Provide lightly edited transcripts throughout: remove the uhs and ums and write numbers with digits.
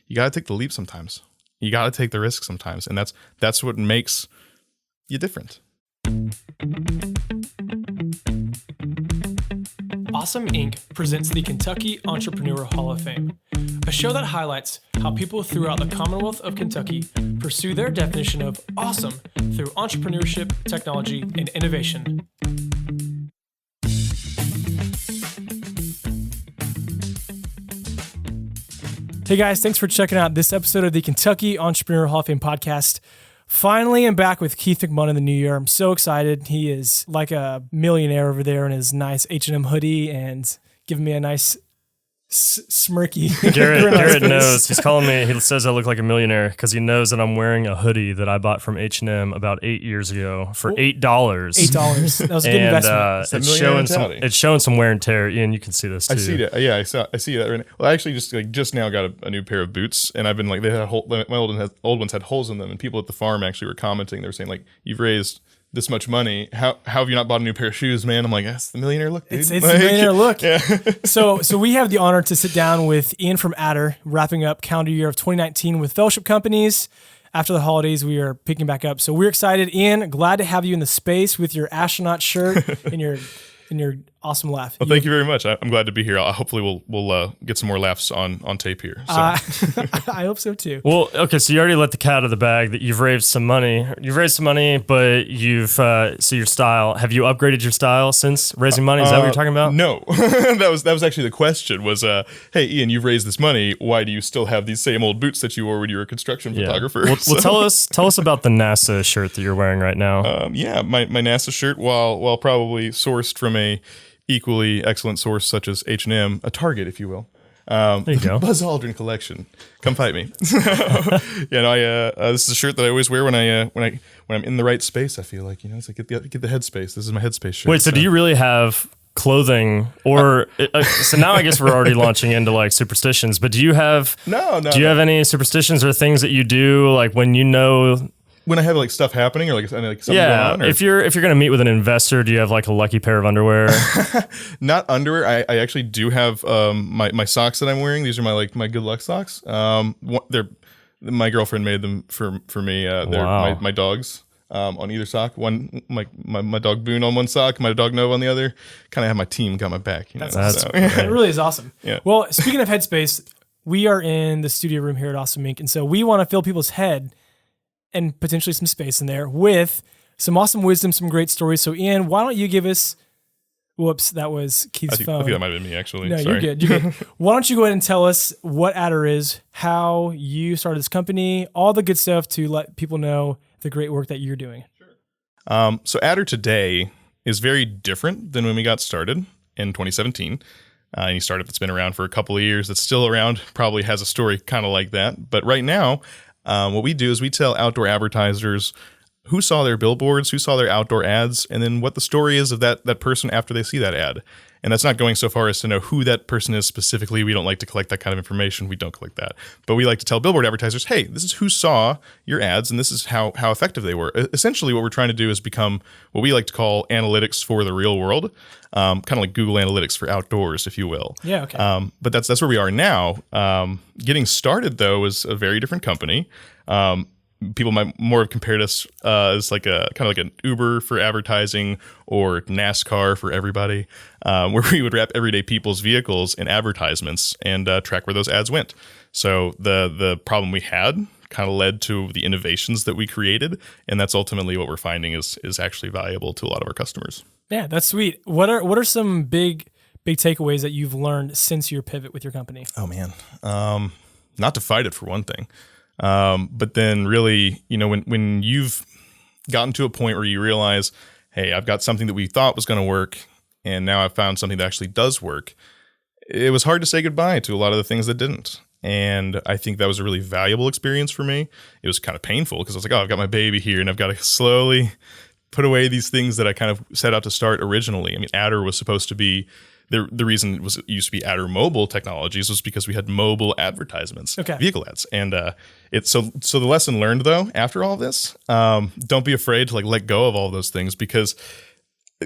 you got to take the leap sometimes. You got to take the risk sometimes. And that's what makes you different. Awesome Inc. presents the Kentucky Entrepreneurial Hall of Fame, a show that highlights how people throughout the Commonwealth of Kentucky pursue their definition of awesome through entrepreneurship, technology, and innovation. Hey guys, thanks for checking out this episode of the Kentucky Entrepreneurial Hall of Fame podcast. Finally, I'm back with Keith Hickman in the new year. I'm so excited. He is like a millionaire over there in his nice H&M hoodie and giving me a nice smirky. Gerard knows. He's calling me. He says I look like a millionaire because he knows that I'm wearing a hoodie that I bought from H&M about 8 years ago for $8. $8. That was a good investment. It's showing some wear and tear. Ian, you can see this too. I see that. Yeah, I see that right now. Well, I actually just now got a new pair of boots, and I've been like, my old ones had holes in them, and people at the farm actually were commenting. They were saying like, you've raised this much money. How have you not bought a new pair of shoes, man? I'm like, that's the millionaire look, dude. It's the millionaire look. Yeah. So we have the honor to sit down with Ian from Adder, wrapping up calendar year of 2019 with fellowship companies. After the holidays, we are picking back up. So we're excited. Ian, glad to have you in the space with your astronaut shirt and your awesome laugh. Well, thank you very much. I'm glad to be here. Hopefully we'll get some more laughs on tape here. So. I hope so too. Well, okay, so you already let the cat out of the bag that you've raised some money. You've raised some money, but you've so your style. Have you upgraded your style since raising money? Is that what you're talking about? No, that was actually the question. Was hey Ian, you've raised this money. Why do you still have these same old boots that you wore when you were a construction photographer? Well, tell us about the NASA shirt that you're wearing right now. My NASA shirt, while probably sourced from a equally excellent source such as H&M, a Target, if you will. There you go. Buzz Aldrin collection. Come fight me. This is a shirt that I always wear when I'm in the right space. I feel like it's like get the headspace. This is my headspace shirt. Wait, so do you really have clothing or so now I guess we're already launching into like superstitions, but do you have do you have any superstitions or things that you do like when I have like stuff happening or like something going on? Or? If you're going to meet with an investor, do you have like a lucky pair of underwear? Not underwear. I actually do have my socks that I'm wearing. These are my good luck socks. They're my girlfriend made them for me. They're my dogs on either sock. One my dog Boone on one sock, my dog Nova on the other. Kind of have my team got my back. It really is awesome. Yeah. Well, speaking of headspace, we are in the studio room here at Awesome Inc. And so we want to fill people's head and potentially some space in there with some awesome wisdom, some great stories. So Ian, why don't you give us, whoops, that was Keith's phone. I think that might have been me actually. No, Sorry. You're good. Why don't you go ahead and tell us what Adder is, how you started this company, all the good stuff to let people know the great work that you're doing. Sure. So Adder today is very different than when we got started in 2017. Any startup that's been around for a couple of years that's still around probably has a story kind of like that. But right now, what we do is we tell outdoor advertisers who saw their billboards, who saw their outdoor ads, and then what the story is of that person after they see that ad. And that's not going so far as to know who that person is specifically. We don't like to collect that kind of information. We don't collect that. But we like to tell billboard advertisers, hey, this is who saw your ads, and this is how effective they were. Essentially, what we're trying to do is become what we like to call analytics for the real world, kind of like Google Analytics for outdoors, if you will. Yeah, okay. But that's where we are now. Getting started, though, is a very different company. People might more have compared us as like a kind of like an Uber for advertising or NASCAR for everybody, where we would wrap everyday people's vehicles in advertisements and track where those ads went. So the problem we had kind of led to the innovations that we created, and that's ultimately what we're finding is actually valuable to a lot of our customers. Yeah, that's sweet. What are some big takeaways that you've learned since your pivot with your company? Oh man, not to fight it for one thing. But then really, when you've gotten to a point where you realize, hey, I've got something that we thought was going to work, and now I've found something that actually does work, it was hard to say goodbye to a lot of the things that didn't. And I think that was a really valuable experience for me. It was kind of painful because I was like, oh, I've got my baby here and I've got to slowly put away these things that I kind of set out to start originally. I mean, Adder was supposed to be the reason it used to be Adder Mobile Technologies was because we had mobile advertisements, vehicle ads. And so the lesson learned though, after all this, don't be afraid to let go of all those things, because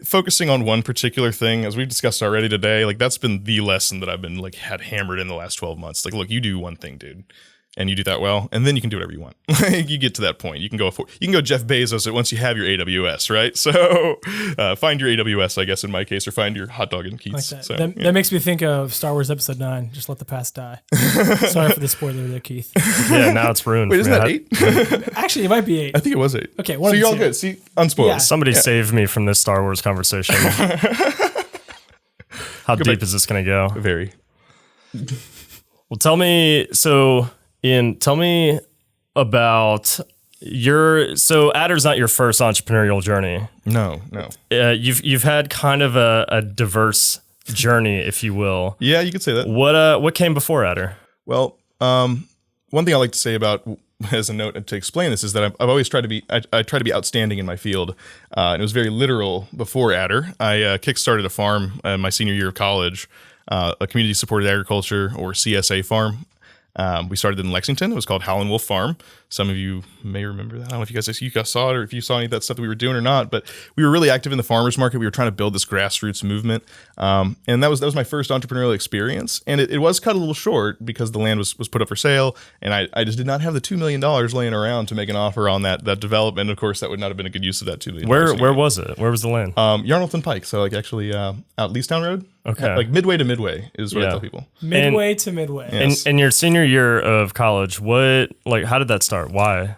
focusing on one particular thing, as we've discussed already today, that's been the lesson that I've been had hammered in the last 12 months. Look, you do one thing, dude. and you do that well, and then you can do whatever you want. You get to that point. You can go Jeff Bezos it once you have your AWS, right? So find your AWS, I guess, in my case, or find your hot dog and Keats. Like that. So, that makes me think of Star Wars Episode 9. Just let the past die. Sorry for the spoiler there, Keith. Yeah, now it's ruined. Wait, isn't that 8? Actually, it might be 8. I think it was 8. Okay, so you're all good. See, unspoiled. Yeah. Somebody save me from this Star Wars conversation. How deep is this going to go? Very. Well, tell me, Ian, tell me about so Adder's not your first entrepreneurial journey. No. You've had kind of a diverse journey, if you will. Yeah, you could say that. What came before Adder? Well, one thing I like to say about, as a note to explain this, is that I've always tried to be, I try to be outstanding in my field. And it was very literal before Adder. I kickstarted a farm in my senior year of college, a community supported agriculture, or CSA farm. We started in Lexington. It was called Howlin' Wolf Farm. Some of you may remember that. I don't know if you guys saw it, or if you saw any of that stuff that we were doing or not, but we were really active in the farmers market. We were trying to build this grassroots movement. And that was my first entrepreneurial experience. And it was cut a little short because the land was put up for sale. And I just did not have the $2 million laying around to make an offer on that development. Of course, that would not have been a good use of that $2 million. Where was it? Where was the land? Yarnalton Pike. So like actually out Leestown Road. Okay. Like midway to midway is what I tell people. Midway to midway. Yes. In your senior year of college, how did that start? Why?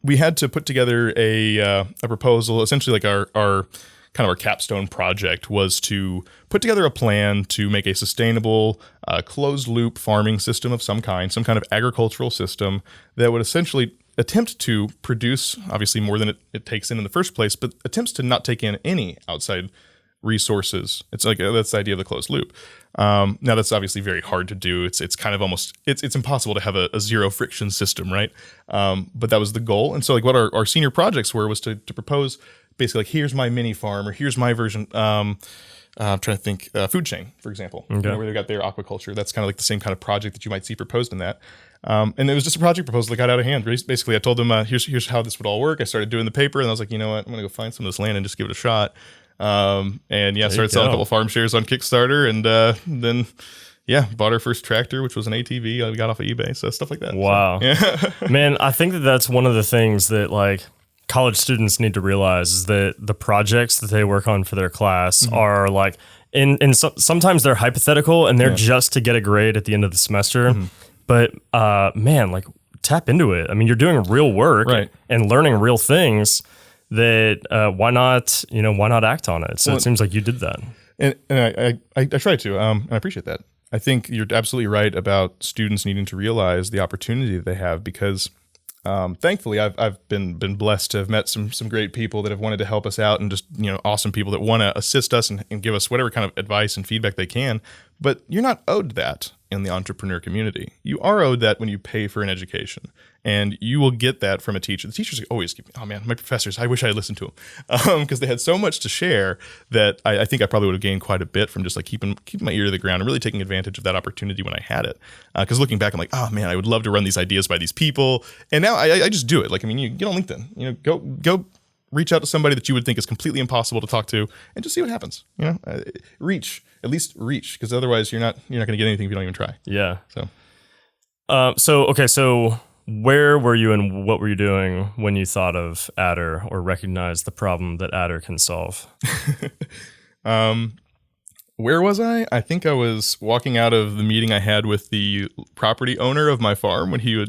We had to put together a proposal. Essentially, like our kind of our capstone project was to put together a plan to make a sustainable closed loop farming system of some kind of agricultural system that would essentially attempt to produce obviously more than it takes in the first place, but attempts to not take in any outside resources. It's like that's the idea of the closed loop. Now that's obviously very hard to do. It's kind of almost it's impossible to have a zero friction system, right? But that was the goal. And so like what our senior projects was to propose basically like, here's my mini farm, or here's my version. I'm trying to think, food chain, for example, where they've got their aquaculture. That's kind of like the same kind of project that you might see proposed in that. And it was just a project proposal that got out of hand. Basically, I told them, here's how this would all work. I started doing the paper, and I was like, you know what, I'm going to go find some of this land and just give it a shot. Started selling a couple farm shares on Kickstarter, and then bought our first tractor, which was an ATV. We got off of eBay, so stuff like that. Wow. So, yeah. Man, I think that's one of the things that like college students need to realize is that the projects that they work on for their class are like, sometimes they're hypothetical and they're just to get a grade at the end of the semester. But man, like tap into it. I mean, you're doing real work and learning real things. That why not act on it? So it seems like you did that, and I try to. And I appreciate that. I think you're absolutely right about students needing to realize the opportunity that they have, because thankfully I've been blessed to have met some great people that have wanted to help us out, and just awesome people that want to assist us and give us whatever kind of advice and feedback they can. But you're not owed that in the entrepreneur community. You are owed that when you pay for an education, and you will get that from a teacher. The teachers always give me, oh man, my professors, I wish I had listened to them, because they had so much to share that I think I probably would have gained quite a bit from just like keeping my ear to the ground and really taking advantage of that opportunity when I had it. Because looking back, I'm like, oh man, I would love to run these ideas by these people, and now I just do it. Like, I mean, you get on LinkedIn, go reach out to somebody that you would think is completely impossible to talk to, and just see what happens. At least reach, because otherwise you're not going to get anything if you don't even try. Yeah. So So where were you and what were you doing when you thought of Adder or recognized the problem that Adder can solve? Where was I? I think I was walking out of the meeting I had with the property owner of my farm when he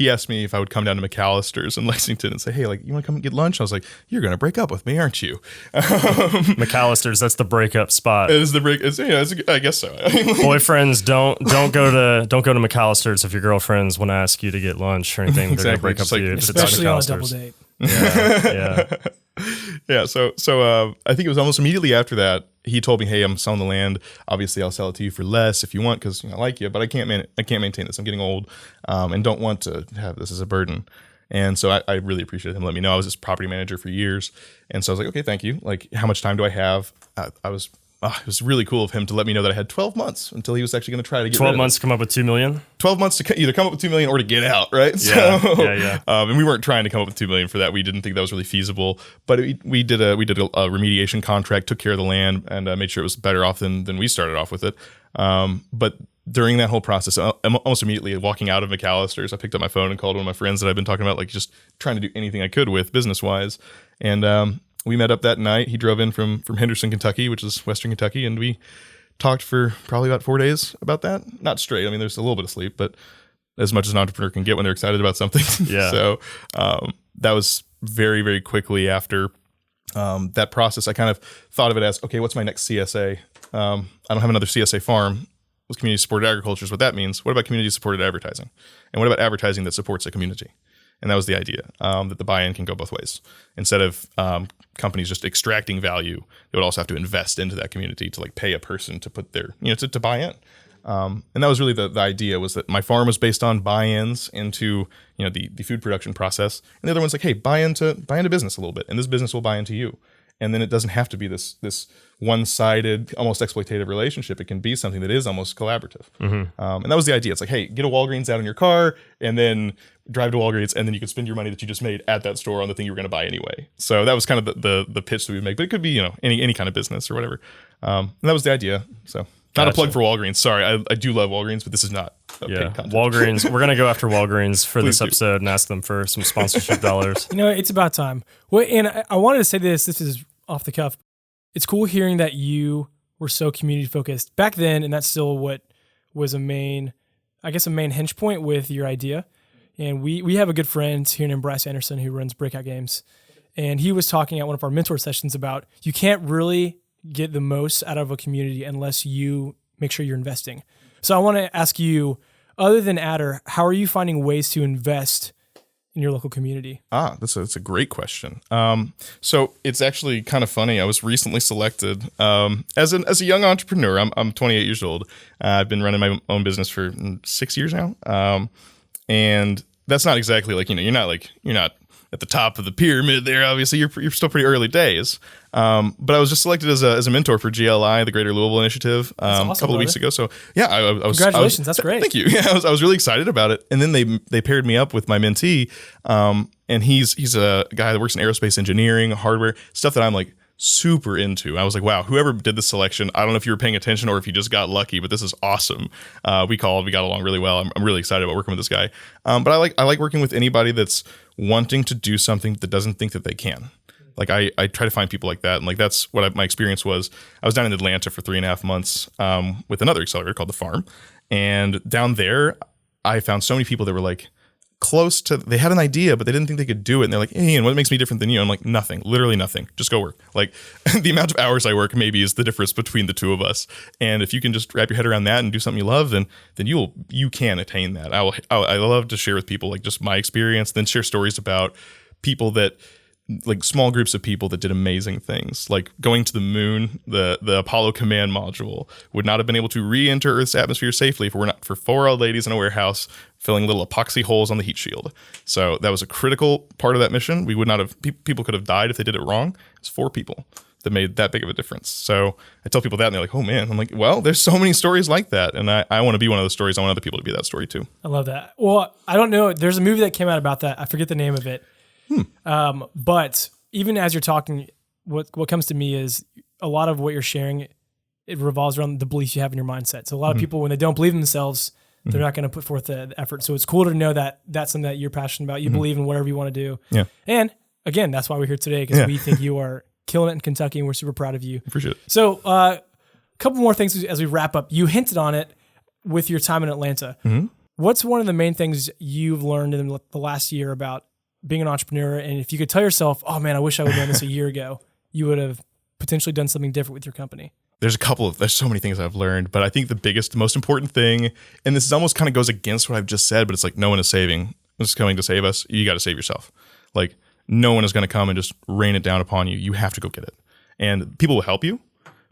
asked me if I would come down to McAllister's in Lexington and say, hey, like, you want to come and get lunch? I was like, you're going to break up with me, aren't you? McAllister's, that's the breakup spot. It is the break. I guess so. Boyfriends, don't go to McAllister's if your girlfriends want to ask you to get lunch or anything. They're going to break up with you. Especially on a double date. Yeah. So I think it was almost immediately after that he told me, "Hey, I'm selling the land. Obviously, I'll sell it to you for less if you want, because I like you, but I can't maintain this. I'm getting old, and don't want to have this as a burden." And so I really appreciated him letting me know. I was his property manager for years, and so I was like, "Okay, thank you. Like, how much time do I have?" It was really cool of him to let me know that I had 12 months until he was actually going to try to get 12 months to come up with $2 million? 12 months to either come up with $2 million or to get out, right? Yeah. And we weren't trying to come up with $2 million for that. We didn't think that was really feasible. But we did a remediation contract, took care of the land, and made sure it was better off than we started off with it. But during that whole process, I'm almost immediately walking out of McAllister's, I picked up my phone and called one of my friends that I've been talking about, like just trying to do anything I could with business wise. And we met up that night. He drove in from Henderson, Kentucky, which is Western Kentucky. And we talked for probably about 4 days about that. Not straight. I mean, there's a little bit of sleep, but as much as an entrepreneur can get when they're excited about something. Yeah. So that was very, very quickly after that process. I kind of thought of it as, okay, what's my next CSA? I don't have another CSA farm. With community supported agriculture is what that means. What about community supported advertising? And what about advertising that supports a community? And that was the idea, that the buy-in can go both ways. Instead of companies just extracting value, they would also have to invest into that community to like pay a person to put their, to buy in. And that was really the idea, was that my farm was based on buy-ins into, the food production process. And the other one's like, hey, buy into business a little bit, and this business will buy into you. And then it doesn't have to be this one-sided, almost exploitative relationship. It can be something that is almost collaborative. And that was the idea. It's like, hey, get a Walgreens out in your car and then drive to Walgreens, and then you can spend your money that you just made at that store on the thing you were going to buy anyway. So that was kind of the pitch that we would make. But it could be, any kind of business or whatever. And that was the idea. So not a plug for Walgreens. Sorry, I do love Walgreens, but this is not paid content. Walgreens. We're going to go after Walgreens for this episode and ask them for some sponsorship dollars. It's about time. Well, and I wanted to say this is off the cuff. It's cool hearing that you were so community focused back then, and that's still what was a main hinge point with your idea. And we have a good friend here named Bryce Anderson who runs Breakout Games, and he was talking at one of our mentor sessions about you can't really get the most out of a community unless you make sure you're investing. So I want to ask you, other than Adder, how are you finding ways to invest in your local community? That's a great question. So it's actually kind of funny. I was recently selected as a young entrepreneur. I'm 28 years old. I've been running my own business for 6 years now. And that's not exactly like, you're not at the top of the pyramid there. Obviously, you're still pretty early days. But I was just selected as a mentor for GLI, the Greater Louisville Initiative, awesome, a couple of weeks ago. So yeah, I was. Congratulations, that's great. Thank you. Yeah, I was really excited about it. And then they paired me up with my mentee, and he's a guy that works in aerospace engineering, hardware, stuff that I'm like super into. I was like, wow, whoever did this selection, I don't know if you were paying attention or if you just got lucky, but this is awesome. We got along really well. I'm really excited about working with this guy. But I like working with anybody that's wanting to do something that doesn't think that they can. Like I try to find people like that. And like, that's what my experience was. I was down in Atlanta for 3.5 months with another accelerator called The Farm. And down there, I found so many people that were like, they had an idea, but they didn't think they could do it. And they're like, hey, Ian, what makes me different than you? I'm like, nothing, literally nothing. Just go work. Like the amount of hours I work maybe is the difference between the two of us. And if you can just wrap your head around that and do something you love, then you can attain that. I love to share with people like just my experience, then share stories about people that, like small groups of people that did amazing things, like going to the moon. The Apollo command module would not have been able to re-enter Earth's atmosphere safely if it were not for 4 old ladies in a warehouse filling little epoxy holes on the heat shield. So that was a critical part of that mission. We would not have, people could have died if they did it wrong. It's 4 people that made that big of a difference. So I tell people that and they're like, oh man. I'm like, well, there's so many stories like that. And I want to be one of those stories. I want other people to be that story too. I love that. Well, I don't know. There's a movie that came out about that. I forget the name of it. But even as you're talking, what comes to me is a lot of what you're sharing, it revolves around the beliefs you have in your mindset. So a lot of people, when they don't believe in themselves, they're not going to put forth the effort. So it's cool to know that that's something that you're passionate about. You believe in whatever you want to do. Yeah. And again, that's why we're here today, because we think you are killing it in Kentucky and we're super proud of you. Appreciate it. So a couple more things as we wrap up. You hinted on it with your time in Atlanta. What's one of the main things you've learned in the last year about being an entrepreneur? And if you could tell yourself, oh man, I wish I would have done this a year ago, you would have potentially done something different with your company. There's so many things I've learned, but I think the most important thing, and this is almost kind of goes against what I've just said, but it's like, no one is coming to save us. You got to save yourself. Like no one is going to come and just rain it down upon you. You have to go get it. And people will help you.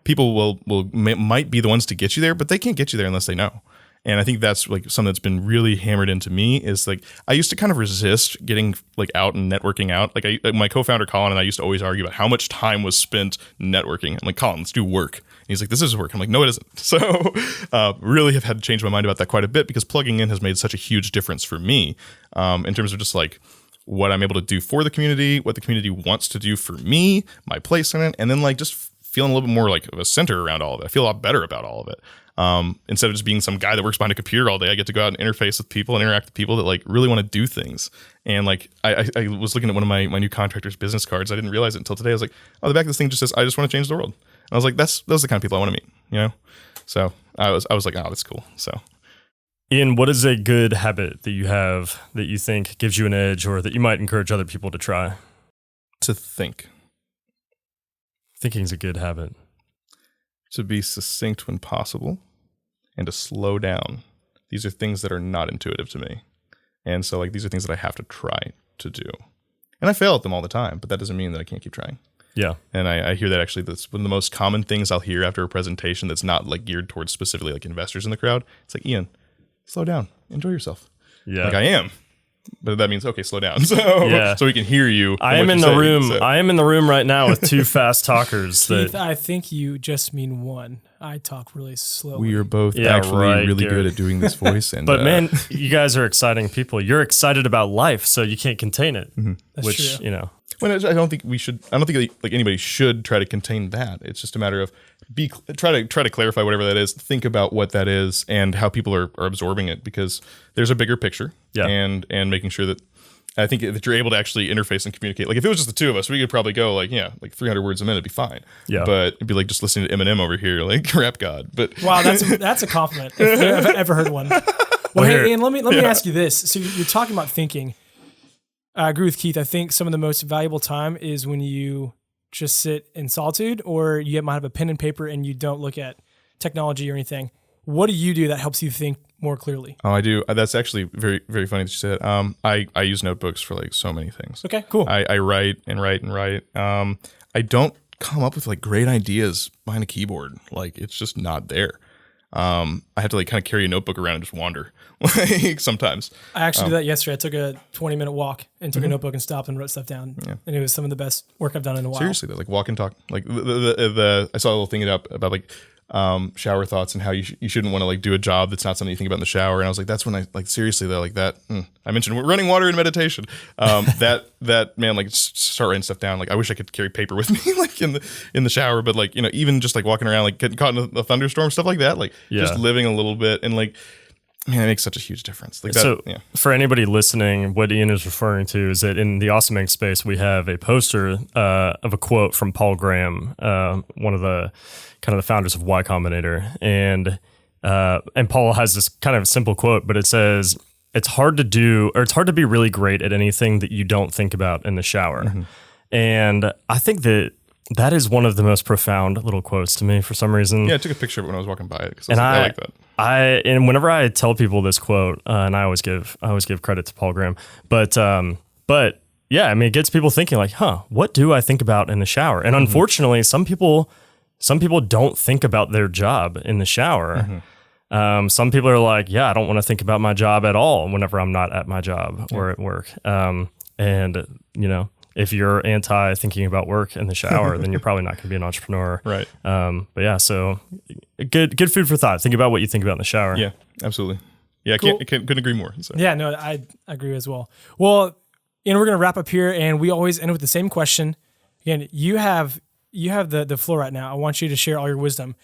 People might be the ones to get you there, but they can't get you there unless they know. And I think that's like something that's been really hammered into me is like, I used to kind of resist getting like out and networking out. Like my co-founder, Colin, and I used to always argue about how much time was spent networking. I'm like, Colin, let's do work. And he's like, this is work. I'm like, no, it isn't. So really have had to change my mind about that quite a bit because plugging in has made such a huge difference for me in terms of just like what I'm able to do for the community, what the community wants to do for me, my place in it, and then like just feeling a little bit more like of a center around all of it. I feel a lot better about all of it. Instead of just being some guy that works behind a computer all day, I get to go out and interface with people and interact with people that like really want to do things. And like I was looking at one of my new contractor's business cards. I didn't realize it until today. I was like, oh, the back of this thing just says, I just want to change the world. And I was like, those are the kind of people I want to meet, you know? So I was like, oh, that's cool. So Ian, what is a good habit that you have that you think gives you an edge or that you might encourage other people to try? to think. Thinking is a good habit. To be succinct when possible and to slow down. These are things that are not intuitive to me. And so like these are things that I have to try to do. And I fail at them all the time, but that doesn't mean that I can't keep trying. Yeah. And I hear that actually that's one of the most common things I'll hear after a presentation that's not like geared towards specifically like investors in the crowd. It's like, Ian, slow down, enjoy yourself. Yeah. Like I am. But that means, okay, slow down. So we can hear you. I am in the room. I am in the room right now with two fast talkers. Keith, I think you just mean one. I talk really slowly. We are both actually really good at doing this voice. And but man, you guys are exciting people. You're excited about life, so you can't contain it. Mm-hmm. That's which, true. you know. Well, I don't think we should. I don't think like anybody should try to contain that. It's just a matter of try to clarify whatever that is. Think about what that is and how people are absorbing it, because there's a bigger picture. Yeah. And making sure that I think that you're able to actually interface and communicate. Like if it was just the two of us, we could probably go like 300 words a minute, be fine. Yeah. But it'd be like just listening to Eminem over here, like rap god. But wow, that's a compliment if I've ever heard one. Well, hey, Ian, let me ask you this. So you're talking about thinking. I agree with Keith. I think some of the most valuable time is when you just sit in solitude, or you might have a pen and paper and you don't look at technology or anything. What do you do that helps you think more clearly? Oh, I do. That's actually very, very funny that you said. I use notebooks for like so many things. Okay, cool. I write and write and write. I don't come up with like great ideas behind a keyboard. Like it's just not there. I have to like kind of carry a notebook around and just wander like sometimes. I actually did that yesterday. I took a 20-minute walk and took a notebook and stopped and wrote stuff down. Yeah. And it was some of the best work I've done in a while. Seriously though, like walk and talk. Like the I saw a little thing about like shower thoughts and how you shouldn't want to like do a job that's not something you think about in the shower. And I was like, that's when I like seriously though, like that. I mentioned running water and meditation. That man, like start writing stuff down. Like I wish I could carry paper with me like in the shower, but like even just like walking around, like getting caught in a thunderstorm, stuff like that. Like just living a little bit and like. Man, it makes such a huge difference. Like that, so, for anybody listening, what Ian is referring to is that in the Awesome Inc. space, we have a poster of a quote from Paul Graham, one of the kind of the founders of Y Combinator, and Paul has this kind of simple quote, but it says, "It's hard to be really great at anything that you don't think about in the shower," and I think that is one of the most profound little quotes to me for some reason. Yeah, I took a picture of it when I was walking by it because I like that. And whenever I tell people this quote, and I always give credit to Paul Graham, but yeah, I mean, it gets people thinking like, what do I think about in the shower? And unfortunately, some people don't think about their job in the shower. Some people are like, I don't want to think about my job at all whenever I'm not at my job or at work. And if you're anti thinking about work in the shower, then you're probably not going to be an entrepreneur. Right. But yeah, so good food for thought. Think about what you think about in the shower. Yeah, absolutely. Yeah, cool. Couldn't agree more. So. Yeah, no, I agree as well. Well, and we're going to wrap up here, and we always end with the same question. Again, you have the floor right now. I want you to share all your wisdom.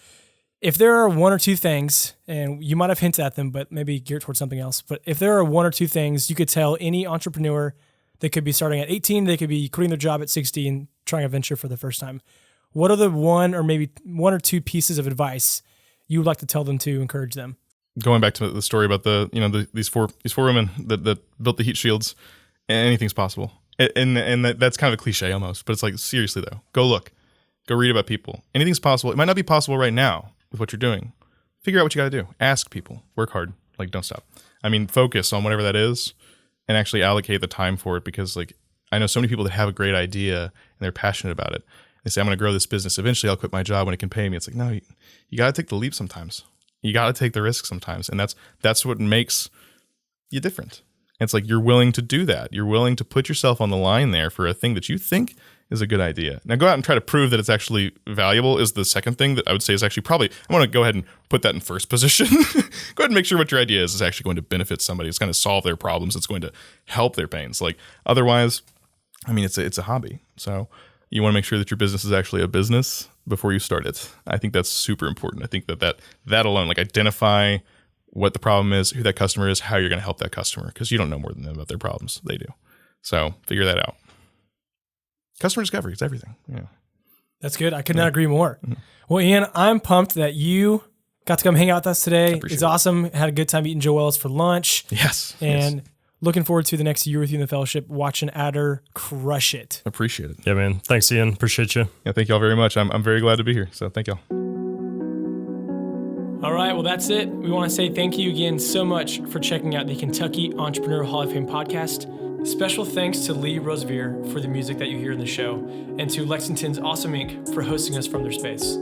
If there are one or two things, and you might have hinted at them, but maybe geared towards something else, but if there are one or two things you could tell any entrepreneur, they could be starting at 18, they could be quitting their job at 60 and trying a venture for the first time, what are the one or two pieces of advice you would like to tell them to encourage them? Going back to the story about these four women that built the heat shields, anything's possible. And that's kind of a cliche almost, but it's like, seriously though, go look, go read about people. Anything's possible. It might not be possible right now with what you're doing. Figure out what you got to do. Ask people, work hard, like don't stop. I mean, focus on whatever that is and actually allocate the time for it, because like I know so many people that have a great idea and they're passionate about it. They say, I'm going to grow this business. Eventually I'll quit my job when it can pay me. It's like, no, you got to take the leap sometimes. You got to take the risk sometimes. And that's what makes you different. And it's like, you're willing to do that. You're willing to put yourself on the line there for a thing that you think is a good idea. Now go out and try to prove that it's actually valuable is the second thing that I would say is actually probably, I want to go ahead and put that in first position. Go ahead and make sure what your idea is actually going to benefit somebody. It's going to solve their problems. It's going to help their pains. Like otherwise, I mean, it's a hobby. So you want to make sure that your business is actually a business before you start it. I think that's super important. I think that alone, like identify what the problem is, who that customer is, how you're going to help that customer, because you don't know more than them about their problems. They do. So figure that out. Customer discovery, it's everything. Yeah. That's good. I could not agree more. Well, Ian, I'm pumped that you got to come hang out with us today. It's awesome. Had a good time eating Joel's for lunch. Yes. And looking forward to the next year with you in the fellowship, watching Adder crush it. Appreciate it. Yeah, man. Thanks, Ian. Appreciate you. Yeah, thank y'all very much. I'm very glad to be here. So thank y'all. All right, well, that's it. We want to say thank you again so much for checking out the Kentucky Entrepreneurial Hall of Fame podcast. Special thanks to Lee Rosevier for the music that you hear in the show, and to Lexington's Awesome Inc. for hosting us from their space.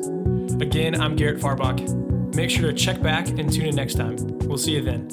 Again, I'm Garrett Farbach. Make sure to check back and tune in next time. We'll see you then.